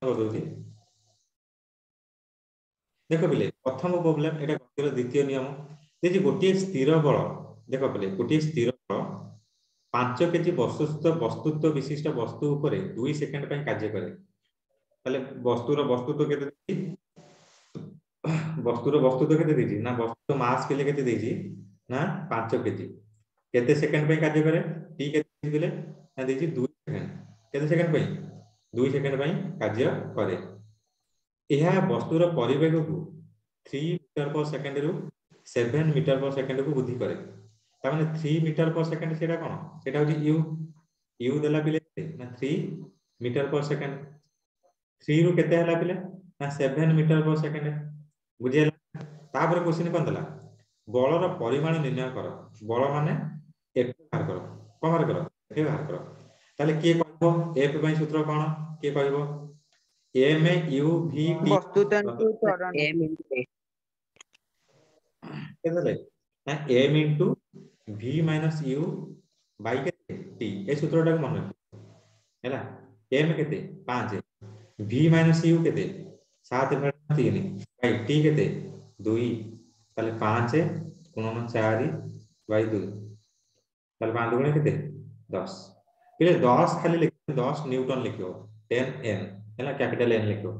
करदउछि देखो पिले प्रथम प्रोब्लेम एटा गतिर द्वितीय नियम जे गोटे स्थिर बल देखो पिले गोटे स्थिर बल 5 केजी वस्तुत्व विशिष्ट वस्तु उपरे 2 सेकंड पय कार्य करे ताले वस्तुत्व केते वस्तुत्व केते देछि ना वस्तु मास के लिए केते देछि ना 5 केजी केते सेकंड पय कार्य करे टी केते दिले ना देछि 2 सेकंड केते सेकंड पय 2 सेकंड पय कार्य करे यह वस्तुर परिवेग को 3 मीटर पर सेकंड रु 7 मीटर पर सेकंड को वृद्धि करे ता माने 3 मीटर पर सेकंड सेटा कोन सेटा होची यू देला पिले ना 3 मीटर पर सेकंड 3 रु केते हला पिले ना 7 मीटर पर सेकंड बुझियला तापर क्वेश्चन कोन देला बलर परिमाण निर्णय करो बल माने एफ बाहर करो कोन बाहर करो एफ बाहर करो ताले के कहबो एफ पय सूत्र कोन के कहबो एम यू वी टी वस्तु तंतु त्वरण एम इनटू केते ना m into v minus u by केते टी ए सूत्रटा को मन हैला एम केते 5 वी माइनस यू केते 7 भाग 3 बाय टी केते 2 ताले 5 गुणन 4 बाय 2 ताले 5 गुणे केते 10 पिले 10 खाली लिख 10 न्यूटन लिखो 10 एन हैला कैपिटल एन लिखो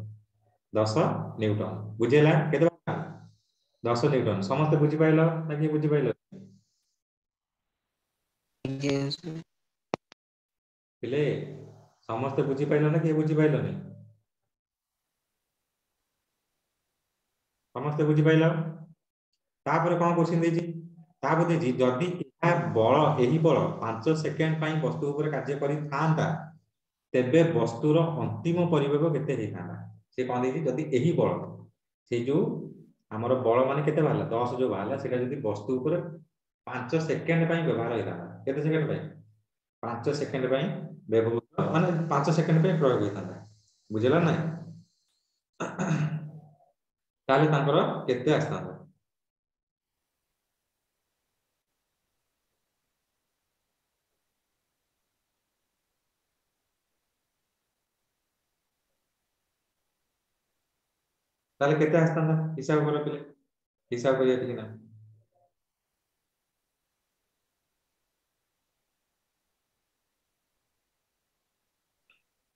10 न्यूटन बुझेला केते 10 न्यूटन समस्त बुझी पाइलो ना कि बुझी पाइलो पिले समस्त बुझी पाइलो ना कि बुझी पाइलो नहीं समस्त बुझी पाइलो तापर कोन क्वेश्चन देजी तापर देजी जदी एहा बल एही बल 5 सेकंड पई वस्तु ऊपर कार्य करि थांता तेबे वस्तुर अंतिम परिवेग केते हे थांता से कोन देजी जदी एही बल से जो हमर बल माने केते बाहला 10 जो बाहला सेटा जदी वस्तु ऊपर 5 सेकंड पई व्यवहार होइता केते सेकंड पई 5 सेकंड पई व्यवहार माने 5 सेकंड पई प्रयोग होइता बुझला ना ताले तांकर केते आस्ता ताले केते आस्ता हिसाब करो पिले हिसाब करिया ठीक ना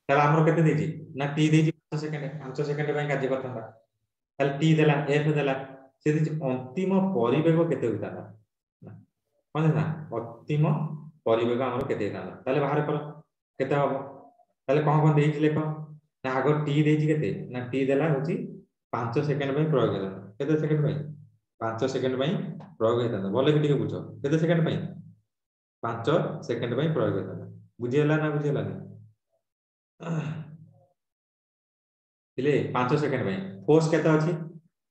ताले हमरो केते देजी ना टी देजी 5 सेकंड पय कार्य करथांता ताले टी देला एफ देला से देजी अंतिम परिवेग केते होइता कोन ना अंतिम परिवेग हमरो केते होइता ताले बाहर करो केते हबो ताले कोन देजी लेखो ना आगो टी देजी केते ना टी देला होची 5 सेकंड पय प्रयोग होला केते सेकंड पय 5 सेकंड पय प्रयोग होइता बोले कि बुझो केते सेकंड पय 5 सेकंड पय प्रयोग होइता बुझियला ना बुझियला ले 5 सेकंड पय फोर्स केते अछि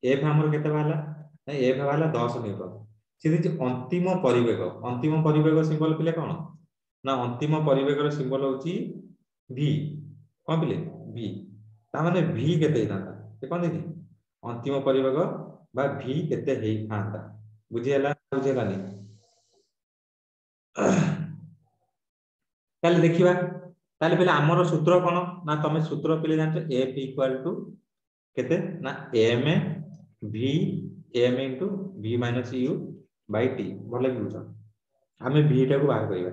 एफ हमर केते बाला ना एफ बाला 10 न्यूटन से दिस अंतिम परिवेग सिंबल पिले कोन ना अंतिम परिवेगर सिंबल होची v कोन पिले v ता माने v केते थांता से कोन देखि अंतिम परिवेग बा v केते हेई थांता बुझियला बुझियला नहीं ताले देखिबा ताले पहले हमर सूत्र कोन ना तमे सूत्र पिले जानते f इक्वल टू केते ना m v m into v minus u by t भले बुझो हमें v टा को बाहर करिबा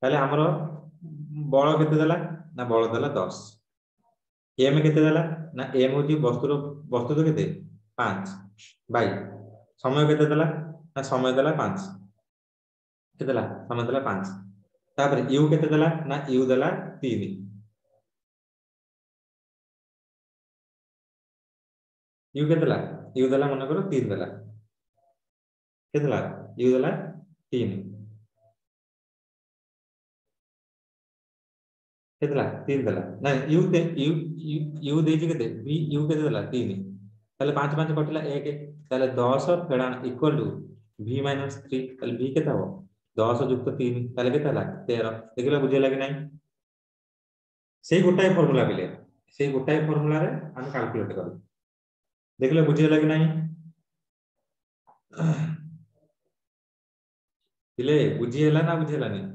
ताले हमर बल केते देला ना बल देला 10 m केते देला ना m होची वस्तु तो केते 5 बाय समय केते देला ना समय देला 5 केते देला समय देला 5 तापर u केते देला ना u देला 3 u केते देला u देला मन करो 3 देला केते देला u देला 3 केते देला 3 देला ना u देजी केते v u केते देला 3 ताले 5 5 कटला 1 ताले 10 फेडा इक्वल टू v माइनस 3 ताले v केते हो 10 युक्त 3 ताले केते हला 13 देखिला बुझे लागे नाही सेही गोटाय फार्मूला बिले सेही गोटाय फार्मूला रे हम कैलकुलेट करू देखिला बुझे लागे नाही बिले बुझी हला ना बुझे हला नहीं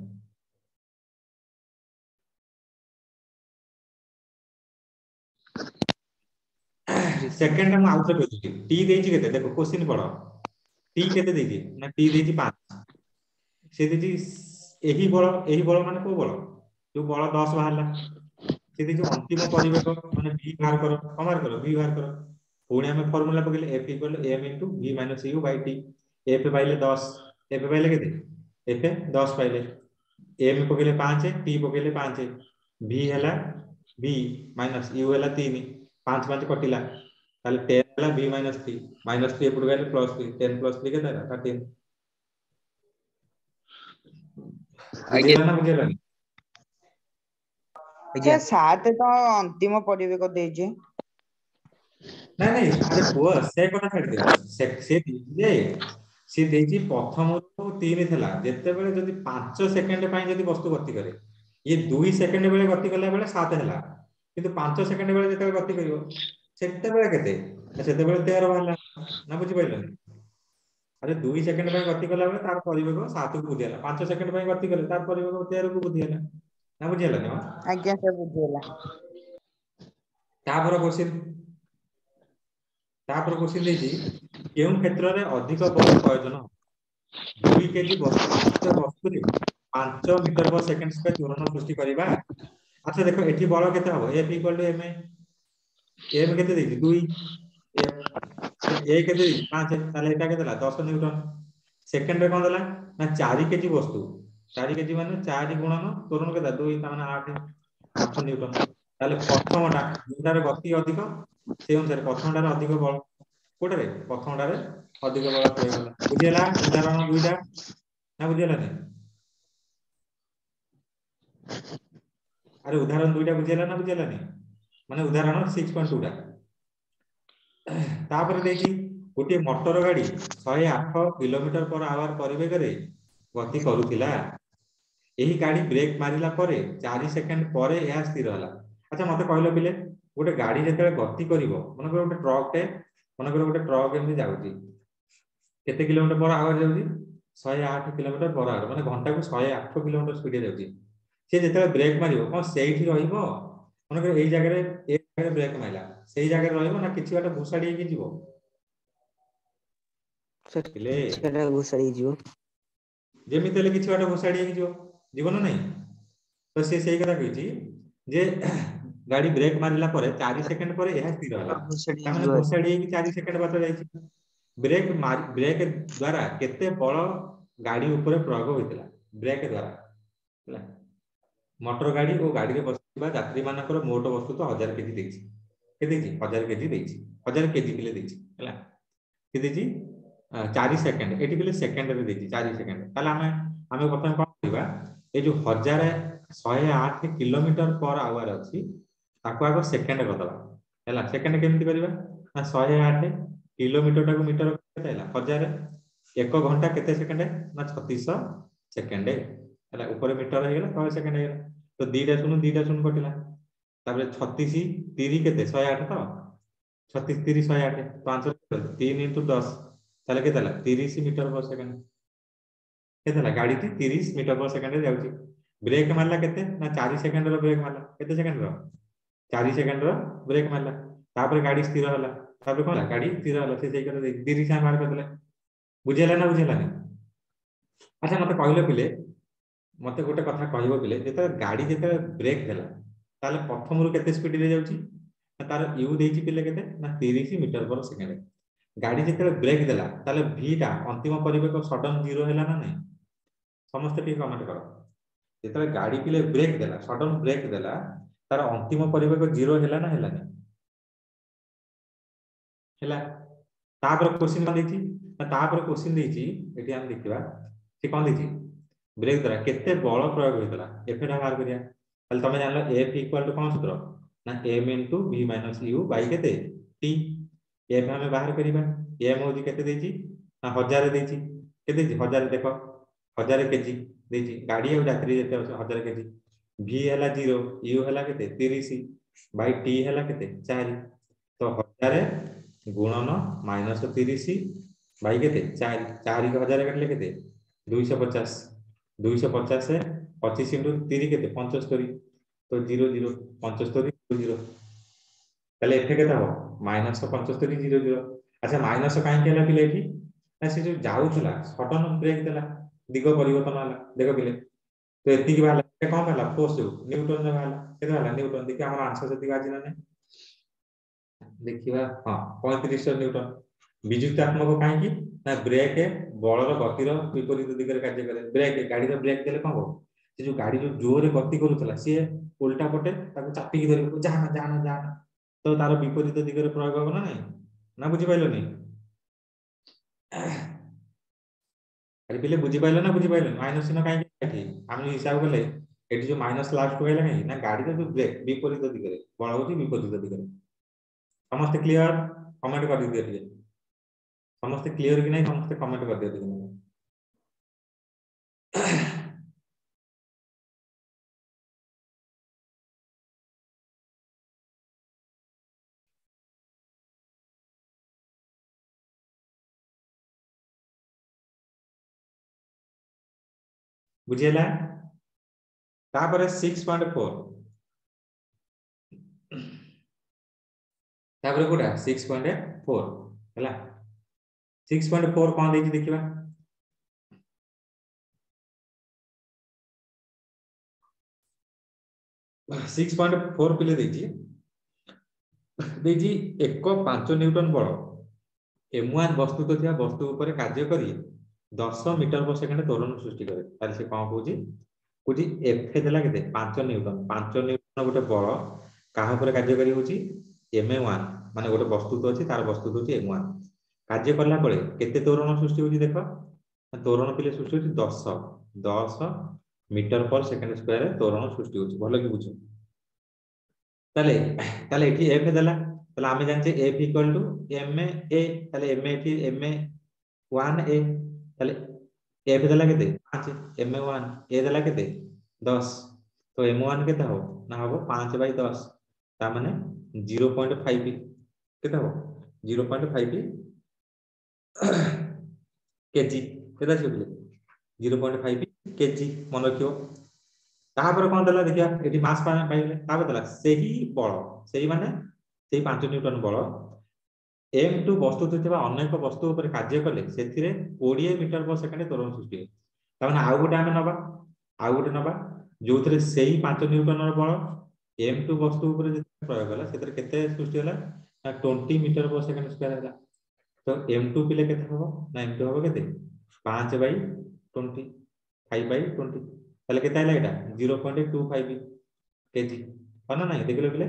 सेकंड हम आउट कर दूची टी देची केते देखो क्वेश्चन पढ़ो टी केते देची ना टी देची 5 से देची एही बल माने को बल जो बल 10 बाहरला से देची अंतिम परिवेग माने v बाहर करो v बाहर करो पुणी हमें फार्मूला पकेले f equal m into v minus u by t f पाइले 10 f पाइले केते f 10 पाइले m पकेले 5 t पकेले 5 v हला v माइनस u हला 3 5 5 कटिला ताले 10 हला v माइनस 3 एपट गले प्लस 3 10 प्लस 3 केते 13 आज्ञा बुझिला ना बुझिला आज्ञा सात तो अंतिम परिवेक देजे नहीं नहीं अरे पुआ से कथा छाड़ दियो से जे से देजी प्रथम रु 3 थला जेते बेले जदी 5 सेकंड पई जदी वस्तु गति करे ये 2 सेकंड बेले गति करला बेले 7 हला किंतु 5 सेकंड बेले जेते गति करियो सेते बेले केते सेते बेले 13 बाहला ना बुझि पाइलो अरे 2 सेकंड पई गति करला बेले तार परिवेग 7 को बुझियाला 5 सेकंड पई गति करे तार परिवेग 13 को बुझियाला ना बुझियाला ना आज्ञा से बुझेला तापर क्वेश्चन देजी केउं क्षेत्र रे अधिक बल प्रयोजन 2 केजी वस्तु रे 5 मीटर पर सेकंड स्क्वायर त्वरण सृष्टि करिबा अच्छा देखो एठी बल केते हबो f इक्वल टू m केते देजी 2 a केते देजी 5 ताले एटा केते ला 10 न्यूटन सेकंड रे कोन देला ना 4 केजी वस्तु 4 केजी माने 4 गुणन त्वरण केते 2 ता माने 8 न्यूटन ताले प्रथमटा जोटारे गति अधिक से अनुसार प्रथमटारे अधिक बल कोटरे प्रथमटारे अधिक बल प्रयोग होला बुझियला उदाहरण दुईटा ना बुझियला नहीं अरे उदाहरण दुईटा बुझियला ना बुझियला नहीं माने उदाहरण 6.2 टा तापर देखी गोटे मोटर गाड़ी 108 किलोमीटर पर आवर परिवेग रे गति करूथिला एही गाड़ी ब्रेक मारिला परे 4 सेकंड परे यह स्थिर होला अच्छा मते कहलो पिले गोटे गाड़ी जेते गति करिवो मन को गोटे ट्रक टे मन को गोटे ट्रक एमि जाउची केते किलोमीटर पर आवर जाउची 108 किलोमीटर पर आवर माने घंटा को 108 किलोमीटर स्पीड जाउची से जेते ब्रेक मारिवो कोन सेठी रहिबो मन को एई जगह रे एक जगह ब्रेक माइला सेई जगह रे रहिबो ना किछि बाटा भुसाडी के जीवो पिले सेटा घुसड़ी जीव जेमिति ले किछि बाटा भुसाडी के जीवो जीवन नहीं तो से सेई कथा कहिची जे गाड़ी ब्रेक मारिला परे 4 सेकंड परे यह स्थिर होला घुसड़ी तामे जीव घोषाडी की 4 सेकंड बात जाईची ब्रेक द्वारा केते बल गाड़ी ऊपर प्रयोग होइतला ब्रेक द्वारा हला मोटर गाड़ी और गाड़ी रे बसबा यात्री मानकर मोट वस्तु तो 1000 केजी देछि के देछि 1000 केजी देछि 1000 केजी पिले देछि हला के देछि 4 सेकंड एटी पिले सेकंड रे देछि 4 सेकंड ताला हमें प्रथम कोन करबा ए जो 1108 किलोमीटर पर आवर अछि ताको आगो सेकंड करदबा हला सेकंड केमति करबा ना 108 किलोमीटर टाको मीटर केते हला 1000 1 घंटा केते सेकंड ना 3600 सेकंड हला ऊपर मीटर हे गेला 100 सेकंड हे गेला तो दीटा सुन कटिला तापर 36 30 केते 108 तो 36 30 108 5 3 * 10 ताले केते हला 30 मीटर पर सेकंड केते हला गाड़ी टी 30 मीटर पर सेकंड रे जाउची ब्रेक मारला केते ना 4 सेकंड रो ब्रेक मारला केते सेकंड रो 4 सेकंड रो ब्रेक मारला तापर गाड़ी स्थिर होला तापर कोन गाड़ी स्थिर होला से जाई कर 30 से मार कर देले बुझेला ना बुझेला नहीं अच्छा मते कहले पिले मते गोटे कथा कहइबो पिले जेते गाड़ी जेते ब्रेक देला ताले प्रथम रु केते स्पीड रे जाउची तार यू देछि पिले केते ना 30 मीटर पर सेकंड गाड़ी जेते ब्रेक देला ताले v टा अंतिम परिवेग सडन 0 हैला ना नहीं समस्त टी कमेंट करो जेते गाड़ी पिले ब्रेक देला सडन ब्रेक देला तार अंतिम परिवेग 0 हैला ना हैला नहीं हैला तापर क्वेश्चन मा देछि तापर क्वेश्चन देछि एटी हम देखिबा से कोन देछि ब्रेक द्वारा केते बल प्रयोग होइतला एफ टा बाहर करिया ताले तमे जानलो f इक्वल टू कोन सूत्र ना m * v - u बाई केते t f हमें बाहर करिबा m होजी केते देछि ना 1000 देछि केते देछि 1000 देखो 1000 केजी देछि गाड़ी और यात्री जेते 1000 केजी v हला 0 u हला केते 30 बाई t हला केते 4 तो 1000 गुणन -30 बाई केते 4 4 को 1000 काटले केते 250 250 से 25 * 3 केते 75 तो 0 0 75 0 তাহলে এফ কেতে হব -75 0 0। আচ্ছা মাইনাস কাହିଁକି ହେଲା ପିଲେ ଏଠି ନା ସେ ଯୋଉ ଯାଉଥିଲା ସଡନ ବ୍ରେକ୍ ଦେଲା ଦିଗ ପରିବର୍ତ୍ତନ ହେଲା ଦେଖ ପିଲେ ତ ଏତିକି ବାହାରିଲା ଏ କଣ ବାହାରିଲା ଫୋର୍ସ ଯୋଉ ନ୍ୟୁଟନ ରେ ବାହାରିଲା କେତେ ବାହାରିଲା ନ୍ୟୁଟନ ଦେଖି ଆମର ଆନ୍ସର ସେତିକି ଆଜି ନା ନାହିଁ ଦେଖିବା ହଁ 3500 ନ୍ୟୁଟନ। ବିଯୁକ୍ତାତ୍ମକ କାହିଁକି ନା ବ୍ରେକ୍ ବଳର ଗତିର ବିପରୀତ ଦିଗରେ କାର୍ଯ୍ୟ କରେ ବ୍ରେକ୍ ଗାଡିର ବ୍ରେକ୍ ଦେଲେ କଣ ହବ ସେ ଯୋଉ ଗାଡି ଯୋଉ ଜୋରରେ ଗତି କରୁଥିଲା ସିଏ ଉଲ୍ଟା ପଟେ ତାକୁ ଚାପିକି ଧରିବ ଯାହା ଯାହା ତ ତାର ବିପରୀତ ଦିଗରେ ପ୍ରୟୋଗ ହବ ନା ନାହିଁ ନା ବୁଝିପାରିଲନି ଆରେ ପିଲେ ବୁଝିପାରିଲ ନା ବୁଝିପାରିଲନି ମାଇନସ ଚିହ୍ନ କାହିଁକି ଏଠି ଆମେ ହିସାବ କଲେ ଏଠି ଯୋଉ ମାଇନସ ଲାଷ୍ଟ ରହିଲା କାହିଁକି ନା ଗାଡିର ଯୋଉ ବ୍ରେକ୍ ବିପରୀତ ଦିଗରେ ବଳ ହଉଛି ବିପରୀତ ଦିଗରେ ସମସ୍ତେ କ୍ଲିୟର କମେଣ୍ଟ କରିଦିଅ ଟିକେ ସମସ୍ତେ କ୍ଲିୟର କି ନାହିଁ ସମସ୍ତେ କମେଣ୍ଟ କରିଦିଅ ଟିକେ ବୁଝିହେଲା ତାପରେ 6.4 ତାପରେ କୋଉଟା 6.4 ହେଲା 6.4 କଣ ଦେଇଛି ଦେଖିବା 6.4 ପିଲେ ଦେଇଛି ଏକ 5 ନ୍ୟୁଟନ ବଳ M1 ବସ୍ତୁତ ଥିବା ବସ୍ତୁ ଉପରେ କାର୍ଯ୍ୟ କରି 10 ମିଟର per ସେକେଣ୍ଡ ତ୍ୱରଣ ସୃଷ୍ଟି କରେ ତାହେଲେ ସେ କଣ କହୁଛି ଏଫ ଦେଲା କେତେ 5 ନ୍ୟୁଟନ 5 ନ୍ୟୁଟନ ଗୋଟେ ବଳ କାହା ଉପରେ କାର୍ଯ୍ୟକାରୀ ହଉଛି M1 ମାନେ ଗୋଟେ ବସ୍ତୁତ ଅଛି ତାର ବସ୍ତୁତ ହଉଛି M1 କାର୍ଯ୍ୟ କଲା ପରେ କେତେ ତ୍ୱରଣ ସୃଷ୍ଟି ହଉଛି ଦେଖ ତ୍ୱରଣ ପିଲେ ସୃଷ୍ଟି ହଉଛି 10 ମିଟର per ସେକେଣ୍ଡ ସ୍କୋୟାର ତ୍ୱରଣ ସୃଷ୍ଟି ହଉଛି ଭଲ କି ବୁଝ তাহলে তাহলে এটি এফ দেলা তাহলে আমি জানছি F equal to M A তাহলে এম এটি এম এ 1 এ তাহলে এফ দেলা কেতে 5 এম এ 1 এ দেলা কেতে 10 তো এম 1 কেতে হবে না হবে 5/10 তার মানে 0.5 কেতে হবে 0.5 কেজি কেতে আছে বলে 0.5 কেজি মনে রাখিও তারপরে কোন দেলা দেখিয়া এটি মাস পাইলে তারপরে দেলা সেই বল সেই মানে সেই 5 নিউটন বল M2 বস্তু ଥିବା ଅନେକ ବସ୍ତୁ ଉପରେ କାର୍ଯ୍ୟ କଲେ ସେଥିରେ 20 ମିଟର per ସେକେଣ୍ଡ ତ୍ୱରଣ ସୃଷ୍ଟି ହୁଏ ତା ମାନେ ଆଉ ଗୋଟେ ଆମେ ନବା ଯୋଉଥିରେ ସେଇ 5 ନିଉଟନର ବଳ M2 ବସ୍ତୁ ଉପରେ ଯେତେ ପ୍ରୟୋଗ ହେଲା ସେଥିରେ କେତେ ସୃଷ୍ଟି ହେଲା ନା 20 ମିଟର per ସେକେଣ୍ଡ ସ୍କୋୟାର ହେଲା ତ M2 ପିଲେ କେତେ ହବ ନା M2 ହବ କେତେ 5/20 5/20 তাহলে কেতে আইলা এটা 0.25 কেজি হয় না নাই দেখিলে পিলে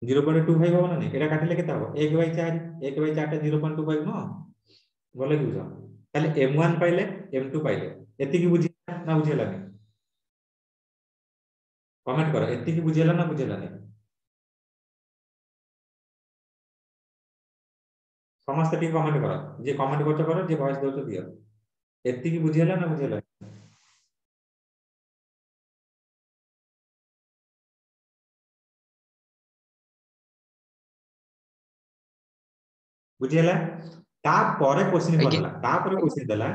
0.25 হব না নাই এটা কাটিলে কেতে হব 1/4 1/4 টা 0.25 ন বলে বুঝ তাহলে M1 পাইলে M2 পাইলে এতিকি বুঝিলা না বুঝিলানি কমেন্ট করো এতিকি বুঝিলা না বুঝিলানি ସମସ୍ତେ ଟିକେ କମେଣ୍ଟ କର ଯେ କମେଣ୍ଟ କରୁଛ କର ଯେ ଭଏସ ଦଉଛ ଦିଅ ଏତିକି ବୁଝିହେଲା ନା ବୁଝିହେଲା ବୁଝିହେଲା ତାପରେ କ୍ୱେଶ୍ଚିନ କଣ ଆଜ୍ଞା ହେଲା ତାପରେ କ୍ୱେଶ୍ଚିନ ଦେଲା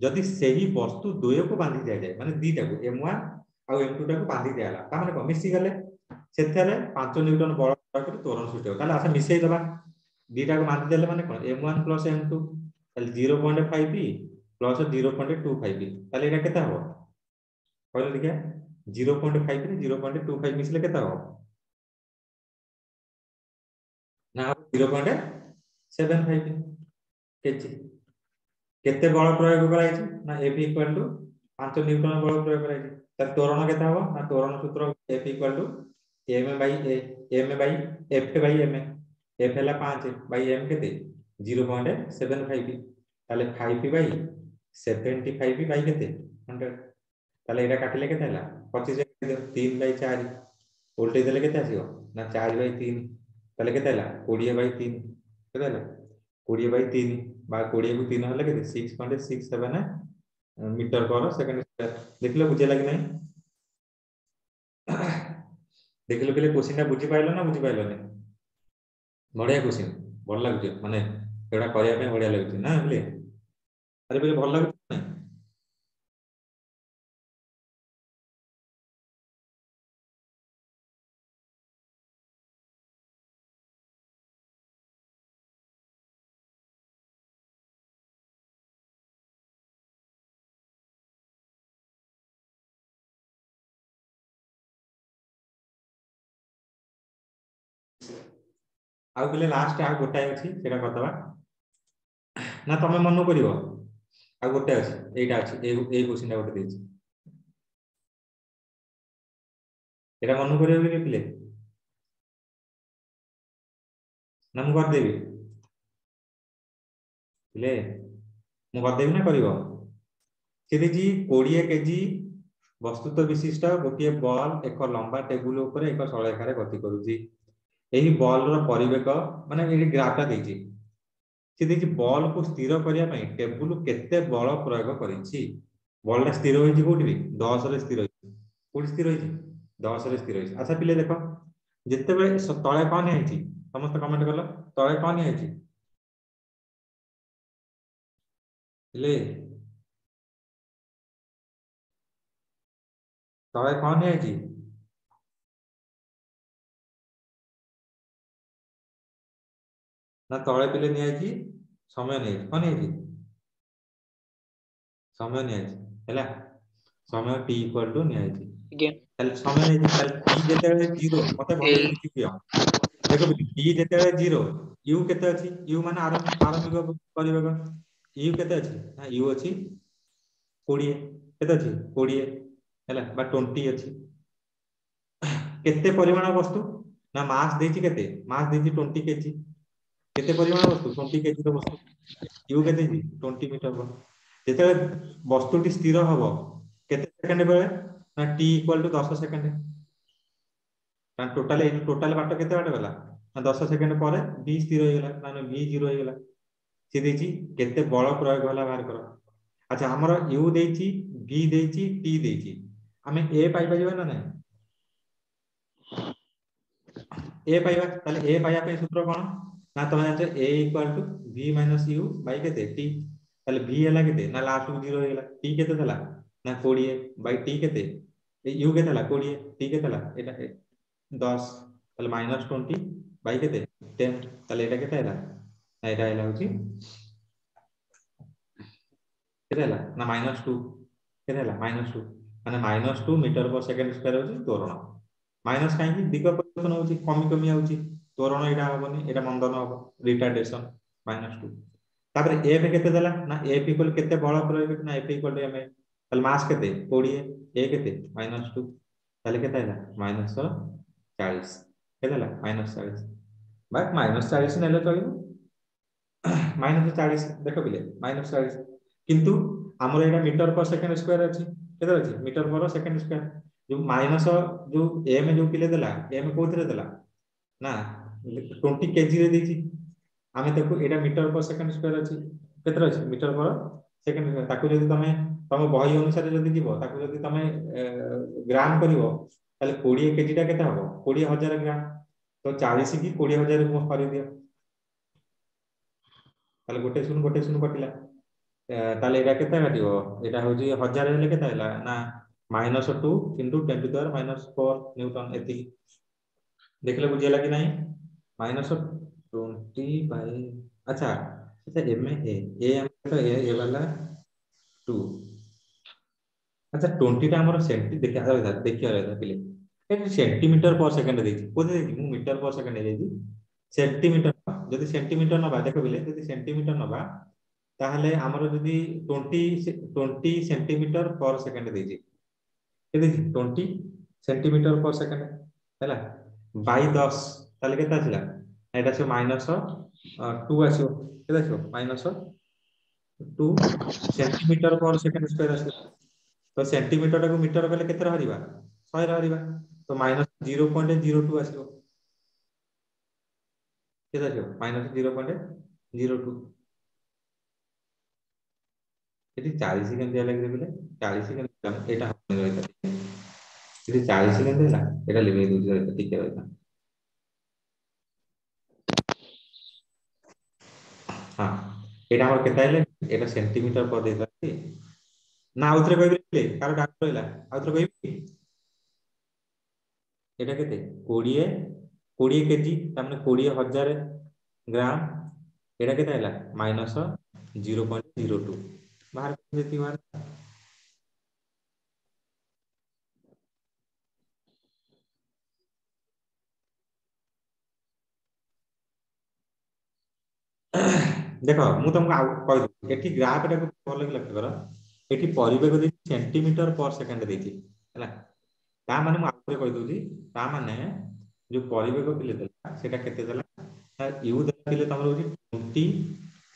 ଯଦି ସେହି ବସ୍ତୁ ଦ୍ୱୟକୁ ବାନ୍ଧି ଦିଆଯାଏ ମାନେ ଦିଟାକୁ M1 ଆଉ M2 ଟାକୁ ବାନ୍ଧି ଦିଆହେଲା ତା ମାନେ କଣ ମିଶି ଗଲେ ସେଥିରେ 5 ନିଉଟନ ବଳ ପ୍ରୟୋଗ କରି ତ୍ୱରଣ ସୃଷ୍ଟି ହେବ ତାହେଲେ ଆସ ମିଶେଇ ଦେବା ଦିଟାକୁ ବାନ୍ଧି ଦେଲେ ମାନେ କଣ M1 plus M2 তাহলে 0.5 plus 0.25 তাহলে এটা কেতে হবে କହିଲେ ଦେଖିଆ 0.5 ରେ 0.25 ମିଶିଲେ କେତେ ହବ ନା 0.75 কেজি কেতে বল প্রয়োগ করা হয়েছে না F ইকুয়াল টু 5 নিউটন বল প্রয়োগ করা হয়েছে তার ত্বরণ কেতে হবে না ত্বরণ সূত্র F equal to m by a m by f by m f ହେଲା 5 বাই m কেতে 0.75 তাহলে 5 বাই 75 বাই কেতে 100 তাহলে এটা কাটিলে কেতে ହେଲା 25 3 বাই 4 উল্টে দিলে কেতে আসিব না 4 বাই 3 তাহলে কেতে ହେଲା 20 বাই 3 কেতে ହେଲା 20 বাই 3 বা 20 କୁ 3 ହେଲେ କେତେ 6.67 ମିଟର per ସେକେଣ୍ଡ ସ୍କୋୟାର ଦେଖିଲ ବୁଝିଲା କି ନାହିଁ ଦେଖିଲ ପିଲେ क्वेश्चन ଟା ବୁଝି ପାଇଲ ନା ବୁଝି ପାଇଲନି ବଢିଆ क्वेश्चन ଭଲ ଲାଗୁଛି ମାନେ ଏଟା କରିବା ପାଇଁ ବଢିଆ ଲାଗୁଛି ନା ପିଲେ ଆରେ ପିଲେ ଭଲ ଲାଗୁଛି आउ पिले लास्ट आ गोटाए अछि सेटा करदबा ना तमे मन करिवो आ गोटे अछि एटा अछि ए क्वेश्चन गोटे देछि एटा मन करिवो कि पिले ना मु कर देबी पिले मु कर देबी ना करिवो से देछि 20 केजी वस्तुत्व विशिष्ट गोटे बॉल एक लंबा टेबुल ऊपर एक सलेखारे गति करूची एही बॉल रो परिवेक माने एही ग्राफटा देछि से देखि बॉल को स्थिर करिया पई टेबुल केते बल प्रयोग करिछि बॉल स्थिर होइछि कोठी 10 रे स्थिर होइछि कोठी स्थिर होइछि 10 रे स्थिर होइछि अच्छा पिले देखो जेते बेले तळे कोन हेछि समस्त कमेंट करलो तळे कोन हेछि पिले तळे कोन हेछि ना तळे पिले नि हेछि समय नै कोन हेछि समय नि हेछि हैला समय t इक्वल टू नि हेछि ଆଜ୍ଞା ताले समय नै ताले t जेते बेले 0 मते भले ଏଇ लिखि दियो देखो t जेते बेले 0 u केते अछि u माने आरंभिक परिवेग u केते अछि ना u अछि 20 केते अछि 20 हैला बा 20 अछि केते परिमाण वस्तु ना मास देछि केते मास देछि 20 केजी केते परिमाण वस्तु 20 केजी रो वस्तु u केते जी 20 मीटर पर जेते वस्तुटी स्थिर हबो केते सेकंड बेले ना t इक्वल टू 10 सेकंड ना टोटल बाट केते बाट गला ना 10 सेकंड पर v स्थिर हो गेला माने v 0 हो गेला से देछि केते बल प्रयोग होला बाहर करो अच्छा हमर u देछि v देछि t देछि हमें a पाई परिबा ना नहीं ए पाइबा ताले ए पाइबा पे सूत्र कोन ना तमे जानते a equal to v minus u by केते t ताले v हला केते ना लास्ट को 0 हेला t केते थला ना 20 बाई t केते ए u केते हला 20 t केते हला एटा 10 ताले माइनस 20 बाई केते 10 ताले एटा केते हला ना एटा हला होची केते हला ना -2 केते हला -2 माने -2 मीटर पर सेकंड स्क्वायर होची त्वरण माइनस काहे कि दिग परिवर्तन होची कमी कमी आउची त्वरण एटा होबनी एटा मंदन होबो रिटार्डेशन -2 तापर f केते देला ना f इक्वल केते बल प्रयोग ना f इक्वल m ताले मास केते 20 a केते -2 ताले केते हला -40 केते हला -40 बा -40 नेले चलिबो -40 देखो बिले -40 किंतु हमर एटा मीटर पर सेकंड स्क्वायर अछि केते अछि मीटर पर सेकंड स्क्वायर जो माइनस जो m जो पिले देला m कोथरे देला ना 20 केजी रे देछि आमे देखो एटा मीटर पर सेकंड स्क्वायर अछि केते अछि मीटर पर सेकंड स्क्वायर ताको जदी तमे बही अनुसार जदी जीवो ताको जदी तमे ग्राम करिवो ताले 20 केजी टा केते हबो 20000 ग्राम तो 40 की 20000 को करि दियो ताले गोटे शून्य कटिला ताले एटा केते काटिबो एटा होजी 1000 हेले केते हला ना -2 into 10 to the power -4 Newton एति देखले बुझियला कि नहीं -20 बाय अच्छा अच्छा m ए हम तो ए वाला 2 अच्छा 20 टा हमर सेंटी देखिया रहता पिले ए सेंटीमीटर पर सेकंड देछि कोते देछि मु मीटर पर सेकंड देछि सेंटीमीटर जदी सेंटीमीटर नबा देखो बिले जदी सेंटीमीटर नबा ताहले हमर जदी 20 सेंटीमीटर पर सेकंड देछि ए देछि 20 सेंटीमीटर पर सेकंड हैला बाई 10 ताले केता आछिला एटा से -2 आछो केता आछो -2 सेंटीमीटर पर सेकंड स्क्वायर आछो तो सेंटीमीटर को मीटर कले केते हरिबा 100 हरिबा तो -0.02 आछो केता आछो -0.02 एटी 40 केन दिया लागले बोले 40 केन एटा हमने रहता एटी 40 केन देला एटा लिबे दूसरा रहता ठीक रहता हां एटा हमर केता आइले एटा सेंटीमीटर पर देता ना आउथरे कहबिले कार डाक रहला आउथरे कहबि एटा केते 20 केजी तामने 20000 ग्राम एटा केते हला -0.02 बाहर देती बाहर देख मु तुमको आउ कहि दउ एठी ग्राफ टाको भलो कि लक्ष्य कर एठी परिवेग दे सेंटीमीटर पर सेकंड देती हैला ता माने मु आउरे कहि दउजी ता माने जो परिवेग पिले देला सेटा केते देला यू देला पिले तमरो होची 20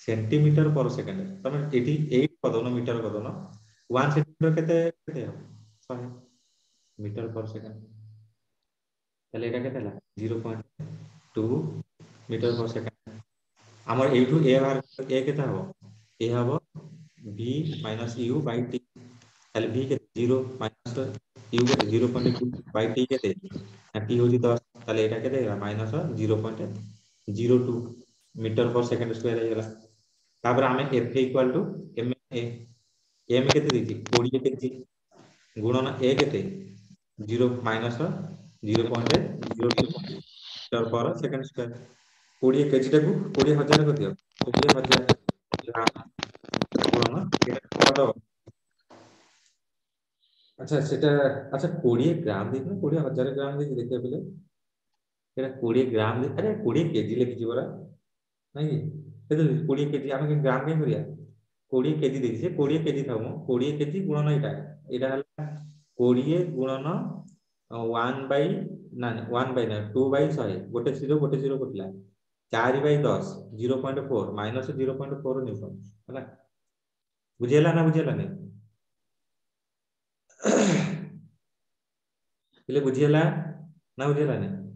सेंटीमीटर पर सेकंड तमे एठी 8 पदन मीटर पदन 1 सेंटीमीटर केते केते 100 मीटर पर सेकंड तले एटा केते ला 0.2 मीटर पर सेकंड हमर एठू ए बार ए केते हबो ए हबो v minus u by t तले v के 0 माइनस u के 0.2 बाय t केते t होची 10 तले एटा केते minus 0.02 metre per second square हे गेला तापर हमें f equal to m a m केते देती 20 केजी गुणन a केते 0 minus 0.02 metre per second square 20 KG टाकू 20,000 कर दियो 20,000 ग्राम गुणन एटा पद अच्छा सेटा अच्छा 20 ग्राम देख 20,000 ग्राम देख देखिए पहले एटा 20 ग्राम दे अरे 20 केजी लिखि जिवरा नहीं कि 20 केजी आमे ग्राम के करिया 20 केजी देखि से 20 केजी थाउ 20 केजी गुणन एटा एटा हला 20 गुणन 1 बाय ना 1 बाय ना 2 बाय 100 गोटे 0 कटला 4 बाय 10 0.4 माइनस 0.4 न्यूटन हला बुझेला ना बुझेला नहीं इले बुझेला ना बुझेला नहीं